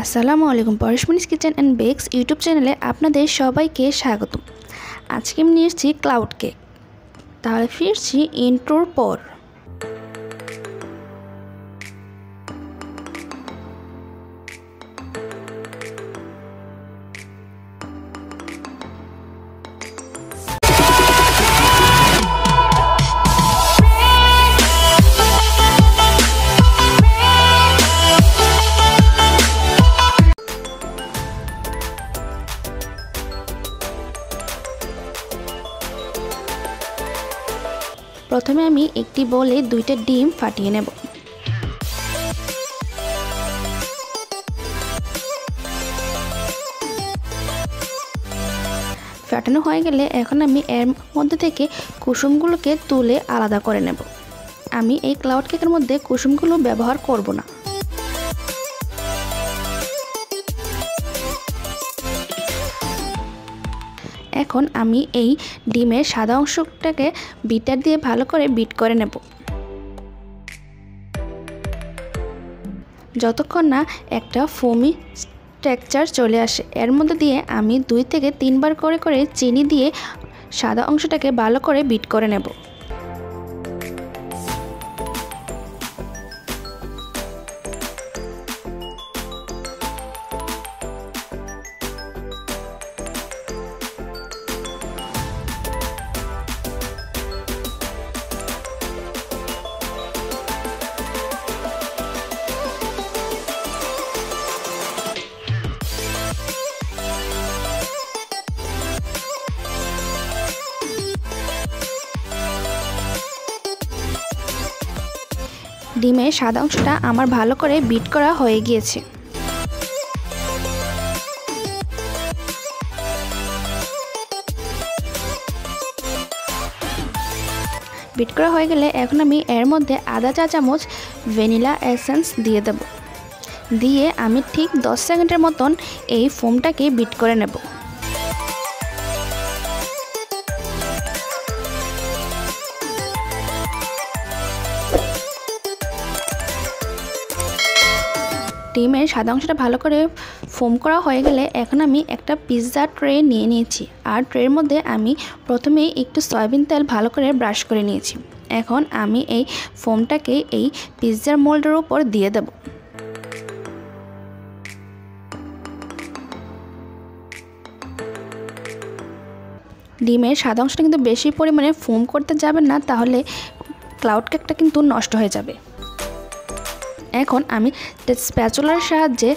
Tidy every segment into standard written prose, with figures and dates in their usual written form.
আসসালামু আলাইকুম পরশমনিস kitchen and bakes YouTube চ্যানেলে আপনাদের সবাইকে স্বাগত। আজকে আমি নিয়ে এসেছি ক্লাউড কেক। তাহলে ফিরছি ইন্ট্রোর পর। প্রথমে আমি একটি বলে দুইটা ডিম ফাটিয়ে নেব। ফাটানো হয়ে গেলে এখন আমি এর মধ্যে থেকে কুসুমগুলোকে তুলে আলাদা করে নেব। আমি এই ক্লাউড কেকের মধ্যে কুসুমগুলো ব্যবহার করব না। এখন আমি এই ডিমের সাদা অংশটাকে বিটার দিয়ে ভালো করে বিট করে নেব, যতক্ষণ না একটা ফোমি টেক্সচার চলে আসে। এর মধ্যে দিয়ে আমি 2 থেকে 3 বার করে চিনি দিয়ে সাদা অংশটাকে ভালো করে বিট করে নেব। ডিমের সাদা অংশটা আমার ভালো করে বিট করা হয়ে গিয়েছে। বিট করা হয়ে গেলে এখন আমি এর মধ্যে আধা চা চামচ ভ্যানিলা এসেন্স দিয়ে দেব। দিয়ে আমি ঠিক 10 সেকেন্ডের মতন এই ফোমটাকে বিট করে নেব। ডিমের সাদা অংশটা ভালো করে ফোম করা হয়ে গেলে এখন আমি একটা পিৎজা ট্রে নিয়ে নিয়েছি। আর ট্রের মধ্যে আমি প্রথমেই একটু সয়াবিন তেল ভালো করে ব্রাশ করে নিয়েছি। এখন আমি এই ফোমটাকে এই পিৎজার মোল্ডের উপর দিয়ে দেব। ডিমের সাদা অংশটা কিন্তু বেশি পরিমাণে ফোম করতে যাবেন না, তাহলে ক্লাউড কেকটা কিন্তু নষ্ট হয়ে যাবে। এখন আমি স্প্যাচুলার সাহায্যে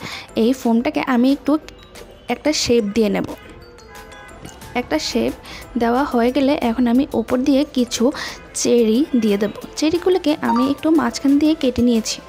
এই ফোমটাকে আমি একটা শেপ দিয়ে নেব। একটা শেপ দেওয়া হয়ে গেলে এখন আমি উপর দিয়ে কিছু চেরি দিয়ে দেব। চেরিগুলোকে আমি একটু মাঝখান দিয়ে কেটে নিয়েছি।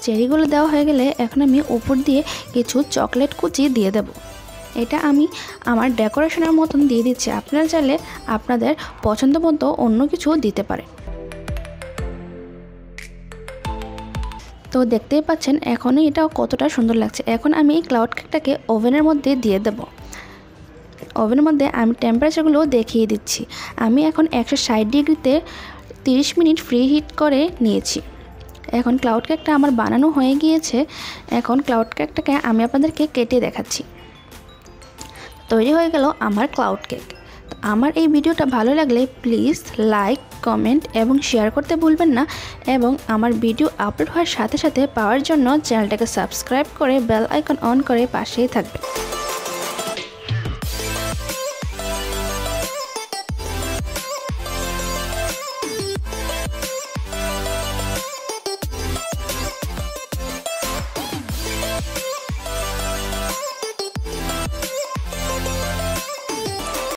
চেরিগুলো দেওয়া হয়ে গেলে এখন আমি উপর দিয়ে কিছু চকলেট কুচি দিয়ে দেব। এটা আমি আমার ডেকোরেশনের মতন দিয়ে দিচ্ছি। আপনারা চাইলে আপনাদের পছন্দ মতো অন্য কিছু দিতে পারে। তো দেখতেই পাচ্ছেন এখনই এটা কতটা সুন্দর লাগছে। এখন আমি এই ক্লাউড কেকটাকে ওভেনের মধ্যে দিয়ে দেব। ওভেনের মধ্যে আমি টেম্পারেচারগুলো দেখিয়ে দিচ্ছি। আমি এখন 160 ডিগ্রিতে 30 মিনিট ফ্রি হিট করে নিয়েছি। এখন ক্লাউড কেকটা আমার বানানো হয়ে গিয়েছে। এখন ক্লাউড কেকটাকে আমি আপনাদেরকে কেটে দেখাচ্ছি। তৈরি হয়ে গেল আমার ক্লাউড কেক। তো আমার এই ভিডিওটা ভালো লাগলে প্লিজ লাইক, কমেন্ট এবং শেয়ার করতে ভুলবেন না। এবং আমার ভিডিও আপলোড হওয়ার সাথে সাথে পাওয়ার জন্য চ্যানেলটাকে সাবস্ক্রাইব করে বেল আইকন অন করে পাশেই থাকবেন।